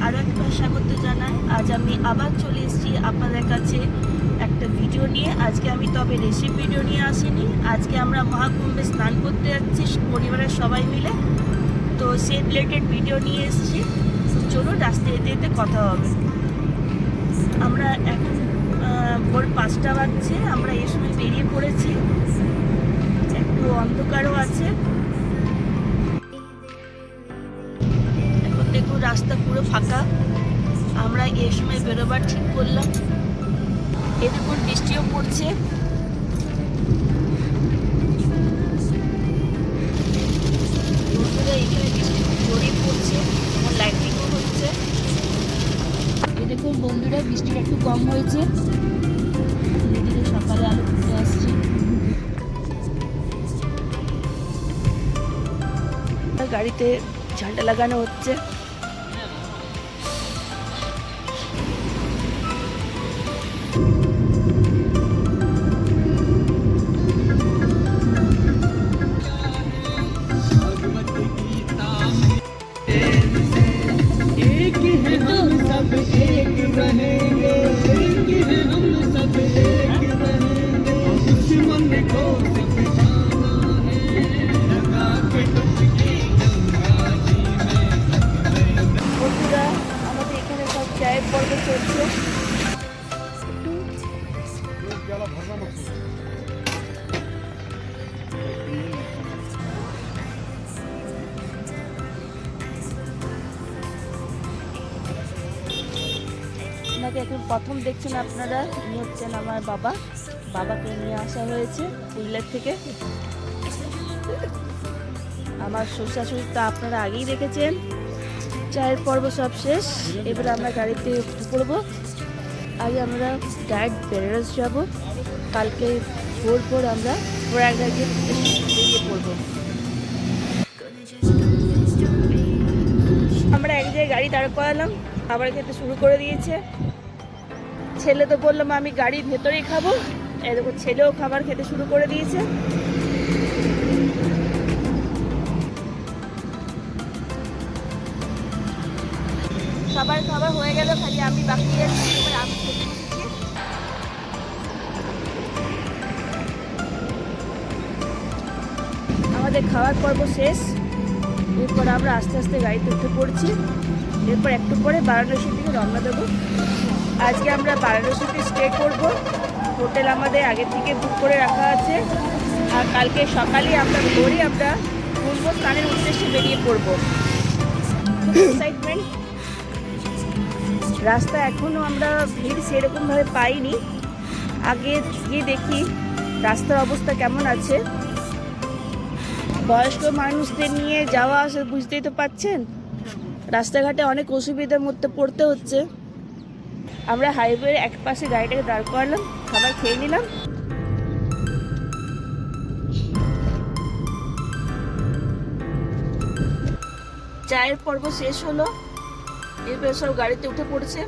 আরও একবার স্বাগত জানাই। আজ আমি আবার চলে এসেছি আপনাদের কাছে একটা ভিডিও নিয়ে। আজকে আমি তবে রেসিপি ভিডিও নিয়ে আসিনি। আজকে আমরা মহাকুম্ভে স্নান করতে যাচ্ছি পরিবারের সবাই মিলে, তো সেই রিলেটেড ভিডিও নিয়ে এসেছি। চলুন রাস্তায় যেতে যেতে কথা হবে। আমরা এখন ভোর 5টা বাজছে, আমরা এই সময় বেরিয়ে পড়েছি। একটু অন্ধকারও আছে। এখন দেখুন রাস্তা পুরো ফাঁকা। আমরা এই সময় বেরোবার ঠিক করলাম। এর উপর বৃষ্টিও পড়ছে। এখানে বৃষ্টি খুব জোরে পড়ছে, লাইটিংও হচ্ছে। এই দেখুন বন্ধুরা, বৃষ্টিটা একটু কম হয়েছে। ধীরে ধীরে সকালে আলো ফুটে আসছে। গাড়িতে ঝান্ডা লাগানো হচ্ছে। বন্ধুরা, আমাদের এখানে সব চায়ের পর্ব চলছে। ওনাকে এখন প্রথম দেখছেন আপনারা, ইনি হচ্ছেন আমার বাবা। বাবাকে নিয়ে আসা হয়েছে পুরুলিয়া থেকে। আমার শ্বশুর তো আপনারা আগেই দেখেছেন। চায়ের পর্ব সব শেষ, এবারে আমরা গাড়িতে উঠে পড়বো। আগে আমরা ডাইরেক্ট বেনারস যাব। কালকে ভোর আমরা প্রয়াগরাজে বেরিয়ে পড়বো। আমরা এক জায়গায় গাড়ি দাঁড় করালাম, খাবার খেতে শুরু করে দিয়েছে। ছেলে তো বললাম আমি গাড়ির ভেতরেই খাবো, এরকম ছেলেও খাবার খেতে শুরু করে দিয়েছে। খাবার হয়ে গেল, খালি আমি বাকি আছি। এবার আমি খেতে বসেছি। আমাদের খাওয়ার পর্ব শেষ। এরপর আমরা আস্তে আস্তে গাড়িতে উঠে পড়ছি। এরপর একটু পরে বারাণসীর দিকে রওনা দেবো। আজকে আমরা বারাণসীতে স্টে করব। হোটেল আমাদের আগে থেকে বুক করে রাখা আছে। আর কালকে সকালে আমরা ভোরে আমরা কুম্ভ স্নানের উদ্দেশ্যে বেরিয়ে পড়বো। এক্সাইটমেন্ট। রাস্তা এখনও আমরা ভিড় সেরকমভাবে পাইনি। আগে গিয়ে দেখি রাস্তার অবস্থা কেমন আছে। বয়স্ক মানুষদের নিয়ে যাওয়া আসা বুঝতেই তো পাচ্ছেন, রাস্তাঘাটে অনেক অসুবিধার মধ্যে পড়তে হচ্ছে। আমরা হাইওয়ের এক পাশে গাড়িটাকে দাঁড় করালাম, খাবার খেয়ে নিলাম। চায়ের পর্ব শেষ হলো। এরপর সব গাড়িতে উঠে পড়ছে।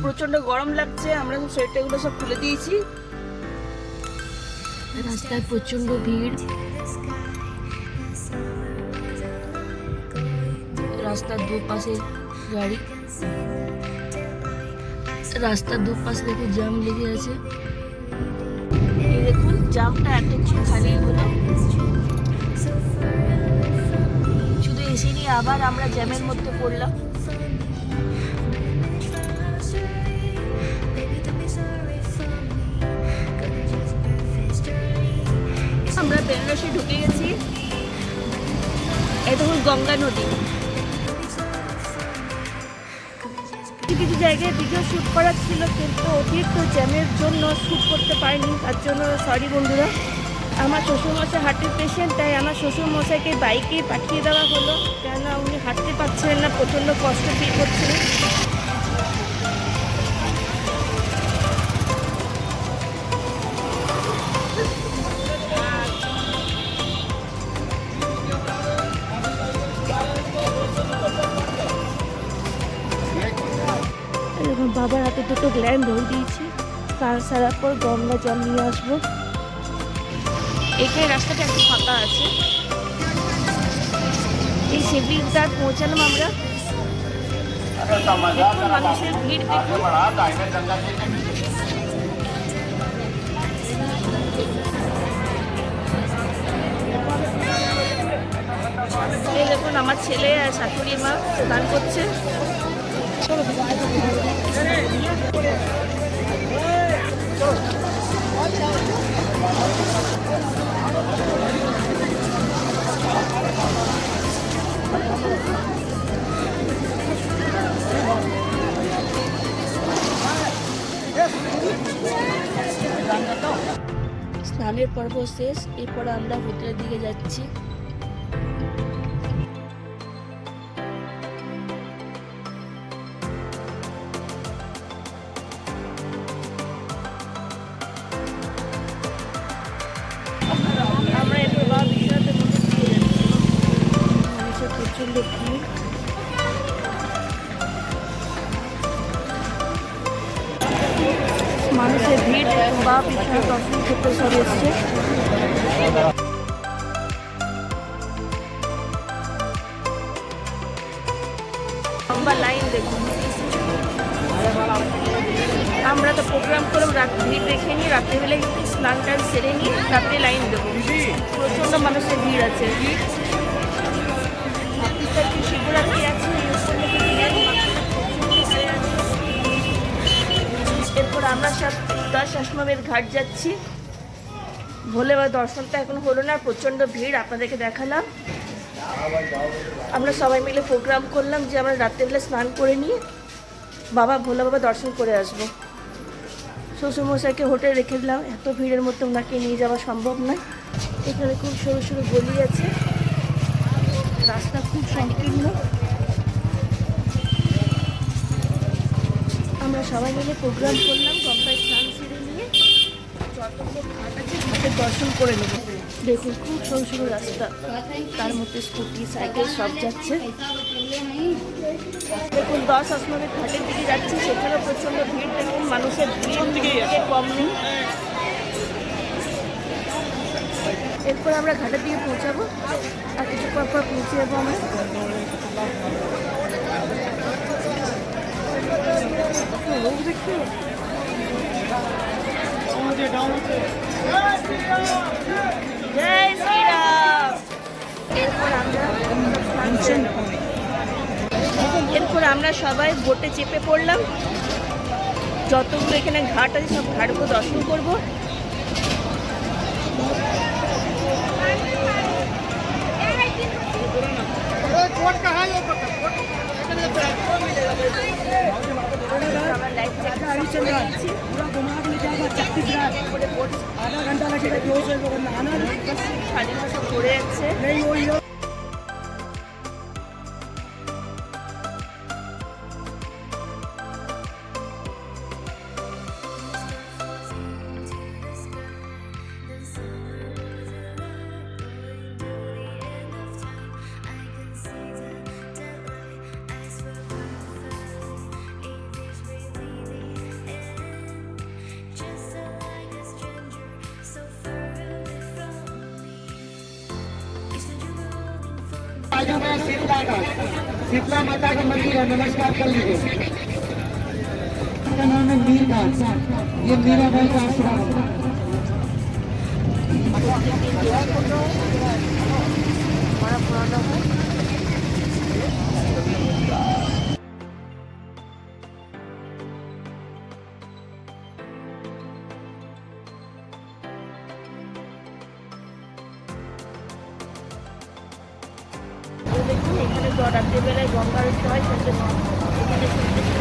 প্রচন্ড গরম লাগছে, আমরা সব সোয়েটারগুলো সব খুলে দিয়েছি। রাস্তায় প্রচন্ড ভিড়। রাস্তার দুপাশে গাড়ি, রাস্তার দুপাশে দেখুন জ্যাম লেগে আছে। এই দেখুন জ্যামটা এতক্ষণ খালি হলো, শুধু এসে নিয়ে আবার আমরা জ্যামের মধ্যে পড়লাম। আমরা বেনারসে ঢুকে গেছি। এটা হল গঙ্গা নদী। কিছু জায়গায় ভিডিও শ্যুট করার ছিল, কিন্তু অতিরিক্ত জ্যামের জন্য শ্যুট করতে পারিনি। তার জন্য সরি বন্ধুরা। আমার শ্বশুরমশাই হার্টের পেশেন্ট, তাই আমার শ্বশুরমশাইকে বাইকে পাঠিয়ে দেওয়া হলো, কেননা উনি হাঁটতে পারছিলেন না, প্রচণ্ড কষ্ট ফিল করছিলেন। বাবার হাতে দুটো গ্ল্যান্ড ধরে দিয়েছি। কাজ সারার পর গঙ্গা জল নিয়ে আসবো। এখানে রাস্তাটা একটু ফাঁকা আছে। এই শিবলিঙ্গটা পৌঁছালাম আমরা। দেখুন মানুষের ভিড় দেখুন। এই দেখুন আমার ছেলে আর শাশুড়ি মা স্নান করছে। স্নানের পর্ব শেষ, এরপর আমরা হোটেলের দিকে যাচ্ছি। আমরা এরপর বাবা বিশ্বনাথের মন্দির দিকে যাচ্ছি। মানুষের প্রচন্ড ভিড়। মানুষের ভিড় বা বিশ্বনাথ দর্শন করতে সব এসছে। লম্বা লাইন দেখুন। আমরা তো প্রোগ্রাম করলাম ভিড় দেখে নিই, রাত্রেবেলায় স্নান টান সেরে নিই, রাত্রে লাইন দেবো। প্রচণ্ড মানুষের ভিড় আছে। শিবরাত্রি আছে, এরপর আমরা সব দশাশ্রমের ঘাট যাচ্ছি। ভোলে বাবার দর্শনটা এখন হলো না, প্রচণ্ড ভিড় আপনাদেরকে দেখালাম। আমরা সবাই মিলে প্রোগ্রাম করলাম যে আমরা রাত্রেবেলা স্নান করে নিয়ে বাবা ভোলে বাবা দর্শন করে আসবো। শ্বশুরমশাইকে হোটেলে রেখে দিলাম, এত ভিড়ের মধ্যে ওনাকে নিয়ে যাওয়া সম্ভব নয়। এখানে খুব সরু সরু গলি আছে, রাস্তা খুব সংকীর্ণ। আমরা সবাই মিলে প্রোগ্রাম করলাম, গঙ্গায় স্নান সেরে নিয়ে যতগুলো ঘাট আছে ঘাটের দর্শন করে নেব। দেখুন খুব সরু সরু রাস্তা, তার মধ্যে স্কুটি সাইকেল সব যাচ্ছে। দেখুন দশাশ্রমের ঘাটের দিকে যাচ্ছি, সেখানে প্রচণ্ড ভিড়। দেখুন মানুষের ভিড় দিকে কম নেই। এরপর আমরা ঘাটের দিকে পৌঁছাবো, আর কিছুক্ষণ পর পৌঁছে যাবো আমরা। জয় শ্রীরাম। এরপর আমরা সবাই বোটে চেপে পড়লাম। যতগুলো এখানে ঘাট আছে সব ঘাটগুলো দর্শন করবো। आधा घंटा लगेगा जो से आना খালি সব পড়ে যাচ্ছে। नहीं वही शीतला माता का मंदिर है, नमस्कार कर लीजिए। इसका नाम है मीरा, ये मीराबाई का आश्रम है। बड़ा पुराना है। দেখুন এখানে রাত্রিবেলায় গঙ্গা আরতি হয়, এখানে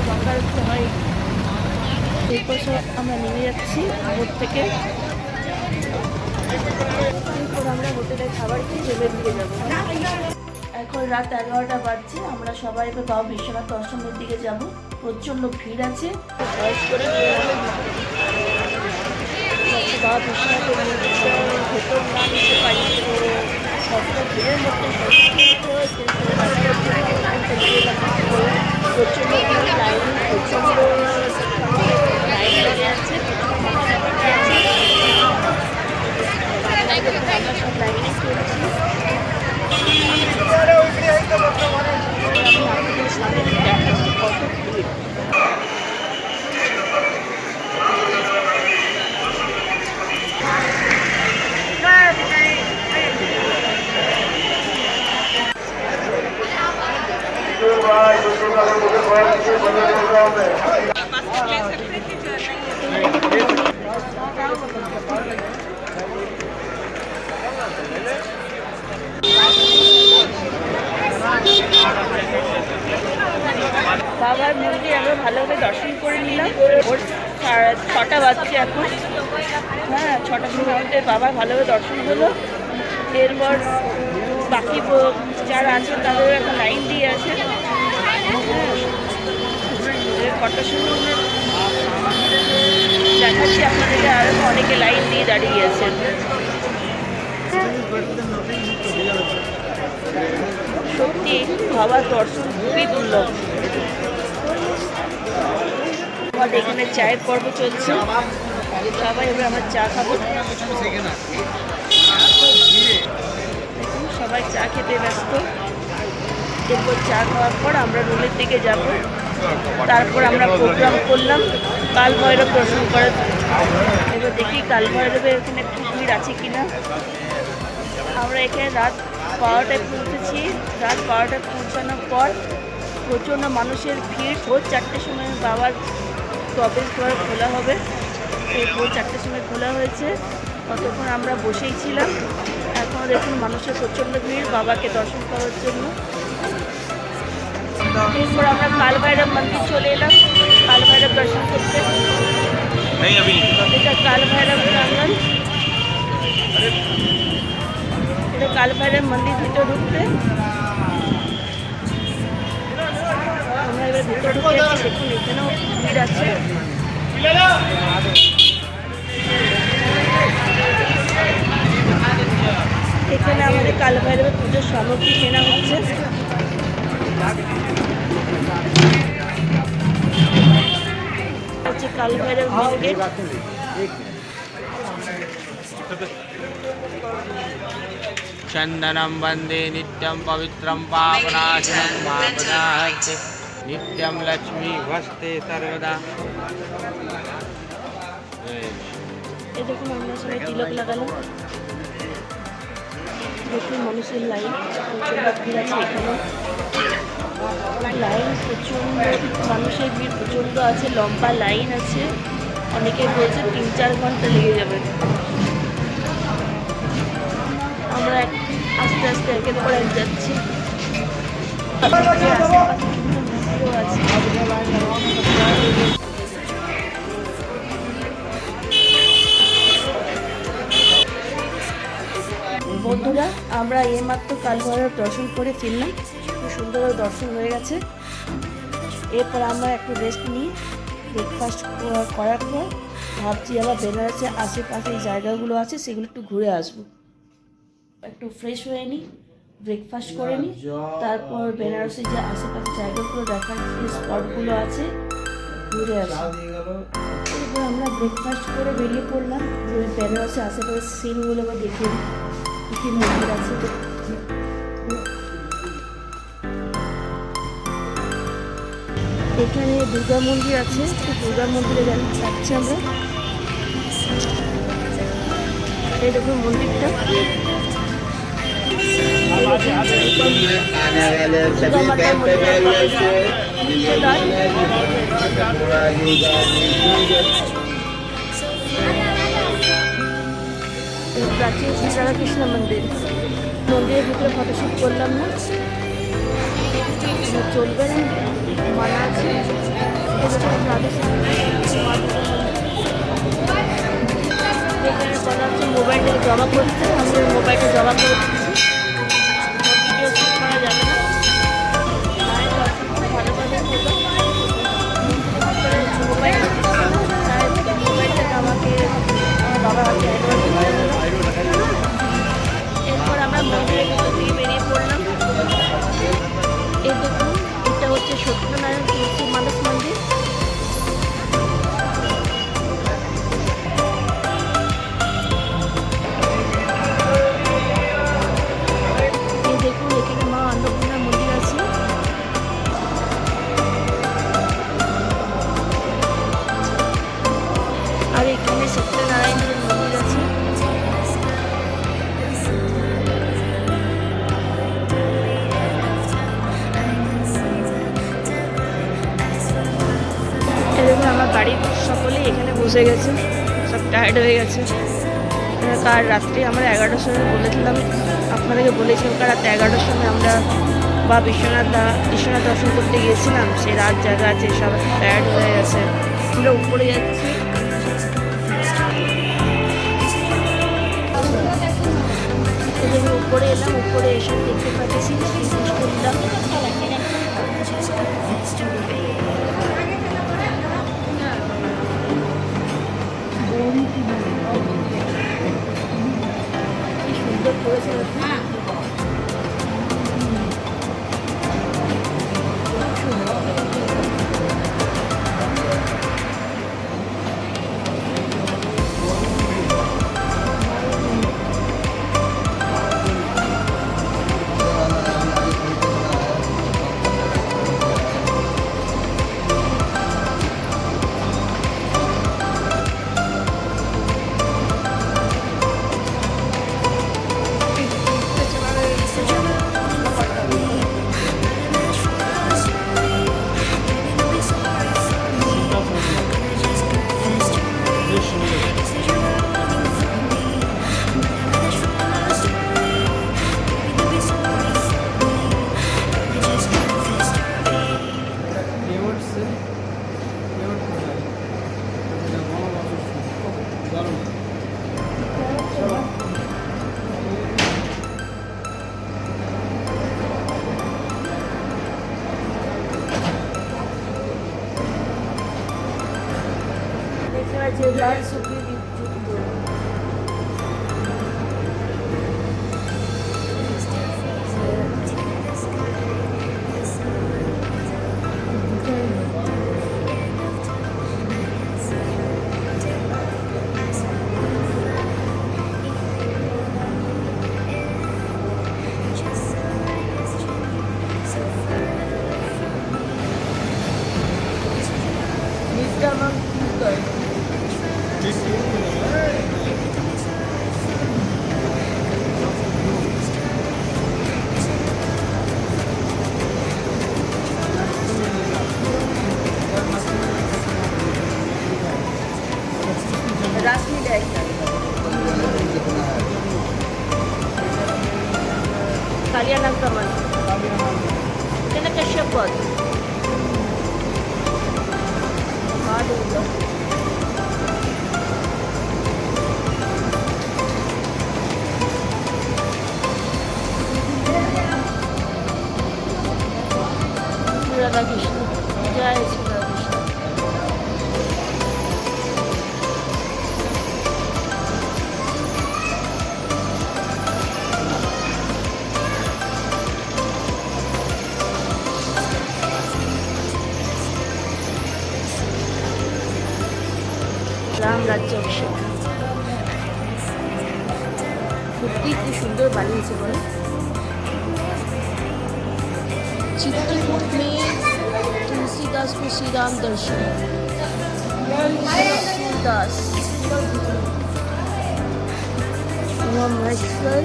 গঙ্গা আরতি হয়। এরপর সব আমরা নেমে যাচ্ছি বোট থেকে। এরপর আমরা হোটেলে খাবার খেয়ে জেলের দিকে যাবো। এখন রাত 11টা বাজছে, আমরা সবাই এবার বাবা বিশ্বনাথ দর্শনের দিকে যাব। প্রচণ্ড ভিড় আছে, বাবা বিশ্বনাথের মন্দিরটা ভেতর না নিতে পারি, কতটা ভিড়ের মধ্যে প্রচণ্ড লাইন, প্রচণ্ড লাইন লেগে আছে। আমরা সব লাইনে চলছি। আমি আপনাদের সামনে দেখাচ্ছি কত বাবার মন্দির আমরা ভালোভাবে দর্শন করে নিলাম। ওর 6টা বাজছে এখন। হ্যাঁ, 6টার মধ্যে বাবার ভালোভাবে দর্শন হলো। এরপর বাকি যারা আছে তাদেরও এখন লাইন দিয়ে আছে। কটার সময় দেখাচ্ছি আপনাদেরকে, আরও অনেকে লাইন দিয়ে দাঁড়িয়ে আছেন। সত্যি বাবার দর্শন খুবই দুর্লভ। আমাদের এখানে চায়ের পর্ব চলছে, সবাই এবার আমরা চা খাবো। সবাই চা খেতে ব্যস্ত। এরপর চা খাওয়ার পর আমরা রুমের দিকে যাব। তারপর আমরা প্রোগ্রাম করলাম কাল ভৈরব দর্শন করার। এবার দেখি কাল ভৈরবের এখানে একটু ভিড় আছে কিনা। আমরা এখানে রাত 12টায় পৌঁছেছি। রাত 12টায় পৌঁছানোর পর প্রচণ্ড মানুষের ভিড়। ভোর 4টের সময় বাবার প্রবেশ দ্বার খোলা হবে। এই ভোর 4টের সময় খোলা হয়েছে। ততক্ষণ আমরা বসেই ছিলাম। এখন দেখুন মানুষের প্রচণ্ড ভিড় বাবাকে দর্শন করার জন্য। এরপর আমরা কাল ভৈরব মন্দির চলে এলাম কাল ভৈরব দর্শন করতে। এটা কাল ভৈরব প্রাঙ্গণ। এটা কাল ভৈরব মন্দির ভিতরে ঢুকতে আমরা এবার ভিতরে ঢুকে যাচ্ছি। দেখুন এখানেও ভিড় আছে। এখানে আমাদের কাল ভৈরবের পুজোর সামগ্রী কেনা হচ্ছে। হচ্ছে কাল ভৈরব মেন গেট। चंदनम वंदे नित्यं पवित्रं पावनाशनं पावनार्थे नित्यं लक्ष्मी वस्ते सर्वदा। এই দেখুন আমরা সবাই তিলক লাগালাম। দেখুন মানুষের লাইন প্রচণ্ড ভিড় আছে। এখানে লাইন প্রচণ্ড, মানুষের ভিড় প্রচণ্ড আছে, লম্বা লাইন আছে। অনেকে বলছে 3-4 ঘন্টা লেগে যাবে। আমরা আস্তে আস্তে একের পর এক যাচ্ছি। বন্ধুরা, আমরা এইমাত্র কাল ভৈরব দর্শন করে ফিরলাম। খুব সুন্দরভাবে দর্শন হয়ে গেছে। এরপর আমরা একটু রেস্ট নিই। ব্রেকফাস্ট করার পর ভাবছি আবার বেনারসে আশেপাশে এই জায়গাগুলো আছে সেগুলো একটু ঘুরে আসবো। একটু ফ্রেশ হয়ে নিই, ব্রেকফাস্ট করে নিই, তারপর বেনারসের যে আশেপাশে জায়গাগুলো দেখার যে স্পটগুলো আছে ঘুরে আসবো। এরপর আমরা ব্রেকফাস্ট করে বেরিয়ে পড়লাম যে বেনারসের আশেপাশে সিনগুলো আবার দেখে নিই কী কী মন্দির আছে। এখানে দুর্গা মন্দির আছে, তো দুর্গা মন্দিরে যাচ্ছি আমরা। এই দেখুন মন্দিরটা। দুর্গা মাতার প্রাচীন শ্রী রাধাকৃষ্ণ মন্দির। মন্দিরের ভিতরে ফটোশ্যুট করলাম না, চলবে না, মানা আছে। এখানে বলা হচ্ছে মোবাইলটা জমা করতে। আমাদের মোবাইলটা জমা করে দিচ্ছি। ভিডিও শুট করা যাবে না। ভালোভাবে হলো মোবাইলটা আমাকে আমার বাবার হাতে অ্যাডভান্স করে দিল। এরপর আমরা মন্দিরের ভিতর থেকে বেরিয়ে পড়লাম। এই দেখুন, এটা হচ্ছে সত্যনারায়ণ তুলসী মানস মন্দির। বলেই এখানে বসে গেছে, সব টায়ার্ড হয়ে গেছে। কাল রাত্রে আমরা 11টার সময় বলেছিলাম, আপনাদেরকে বলেছিলাম কাল রাত 11টার সময় আমরা বা বিশ্বনাথ দর্শন করতে গিয়েছিলাম। সেই রাত জায়গা আছে, সব টায়ার্ড হয়ে গেছে। আমরা উপরে যাচ্ছি। উপরে এলাম, উপরে এসে দেখতে পাচ্ছি শ্রীকৃষ্ণ। কি সুন্দর করেছে। কালিয়ানাগরমান এটা কশ্যপপদ রাধাকৃষ্ণ, জয় শ্রী রাধাকৃষ্ণ। রাম রাজ্যাভিষেক সত্যি কি সুন্দর বানিয়েছে বলো। चित्रकूट में तुलसीदास को श्री राम दर्शन, सूरदास महेश्वर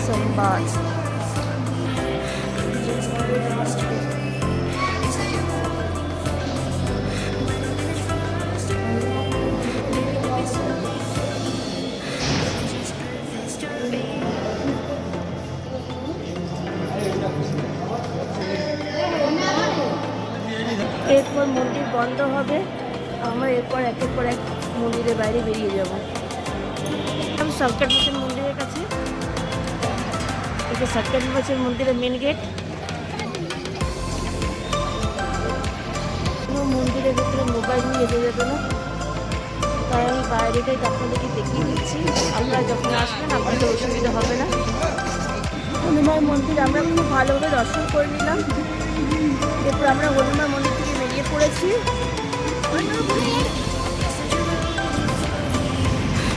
संवाद। এরপর মন্দির বন্ধ হবে, আমরা এরপর একের পর এক মন্দিরের বাইরে বেরিয়ে যাব। আমি সংকট মোচন মন্দিরের কাছে, এটা সংকট মোচন মন্দিরের মেন গেট। কোনো মন্দিরের ভিতরে মোবাইল নিয়ে যেতে যাবে না, তাই আমি বাইরেটাই আপনাদেরকে দেখিয়ে দিচ্ছি। আপনারা যখন আসবেন আপনাদের অসুবিধা হবে না। হনুমান মন্দির আমরা খুব ভালোভাবে দর্শন করে নিলাম। এরপর আমরা হনুমান মন্দির থেকে বেরিয়ে পড়েছি।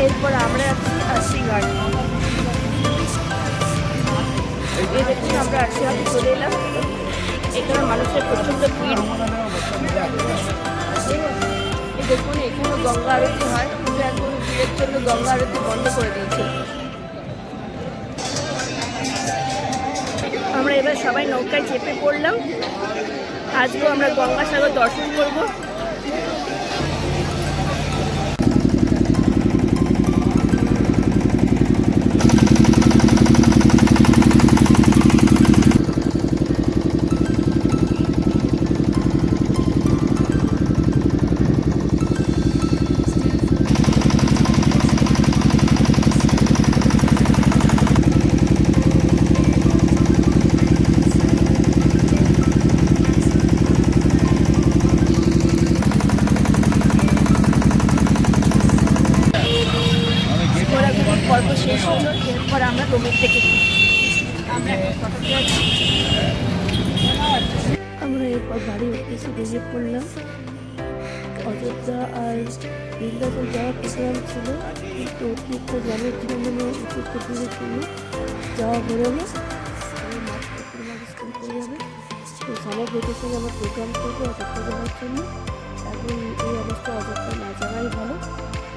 এরপর আমরা যাচ্ছি আশিঘাট। এই দেখুন আমরা আশিঘাটে চলে এলাম। এখানে মানুষের প্রচণ্ড ভিড়। এই দেখুন এখানে গঙ্গা আরতি হয়, কিন্তু এখন ভিড়ের জন্য গঙ্গা আরতি বন্ধ করে দিয়েছে। আমরা এবার সবাই নৌকায় চেপে পড়লাম। আজকেও আমরা গঙ্গাসাগর দর্শন করব। এরপর বাড়ি এসে বেরিয়ে পড়লাম। অযোধ্যা আর বৃন্দাবন যাওয়ার প্রোগ্রাম ছিল, কিন্তু অতিরিক্ত জ্যামের জন্য অতিরিক্ত দূরের জন্য যাওয়া হলো না। করে যাবে তো সামার ভেকেশনে আমার প্রোগ্রাম করবো অযোধ্যা যাওয়ার জন্য। এখন এই অবস্থা অযোধ্যা না যাওয়াই ভালো,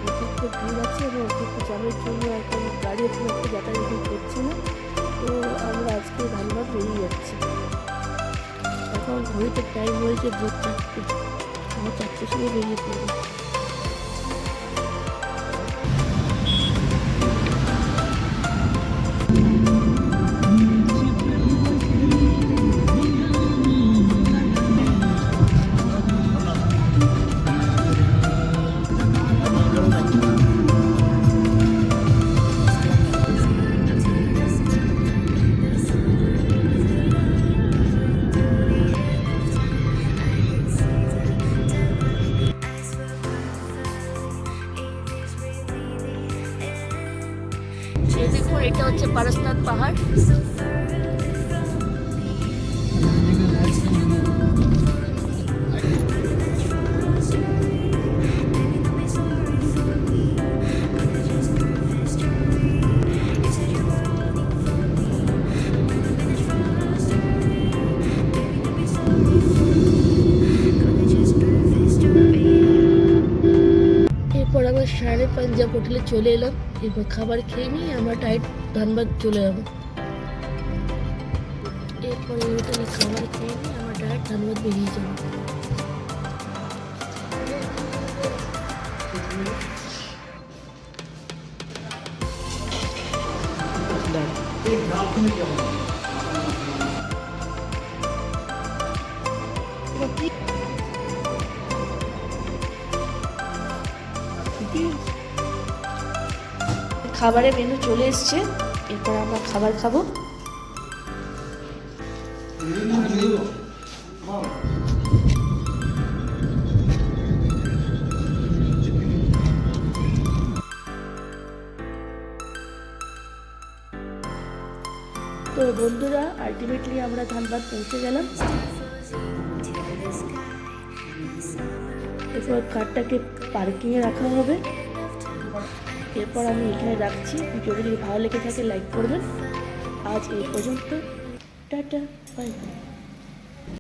অতিরিক্ত ভিড় আছে এবং অতিরিক্ত জ্যামের জন্য এখন গাড়ি খুব একটা যাতায়াত করছে না। তো আমরা আজকে ধানবাদ বেরিয়ে যাচ্ছি। এখন ঘড়িতে টাইম হয়েছে ভোর 4টে, আমার 4টের সময় বেরিয়ে পড়বো। এই দেখুন, এটা হচ্ছে পারসনাথ পাহাড়। এরপর আমরা সারে পাঞ্জাব হোটেলে চলে এলাম। এরপর খাবার খেয়ে নিয়ে আমরা ডাইরেক্ট ধানবাদ চলে যাবো। এরপর এই হোটেলে খাবার খেয়ে নিয়ে আমরা ডাইরেক্ট ধানবাদ বেরিয়ে যাবো। খাবারের মেনু চলে এসছে, এরপর আমরা খাবার খাবো। তো বন্ধুরা, আলটিমেটলি আমরা ধানবাদ পৌঁছে গেলাম। এরপর কারটাকে পার্কিংয়ে রাখা হবে। এরপর আমি এখানে রাখছি। ভিডিওটি যদি ভালো লেগে থাকে লাইক করবেন। আজ এই পর্যন্ত, টাটা, বাই বাই।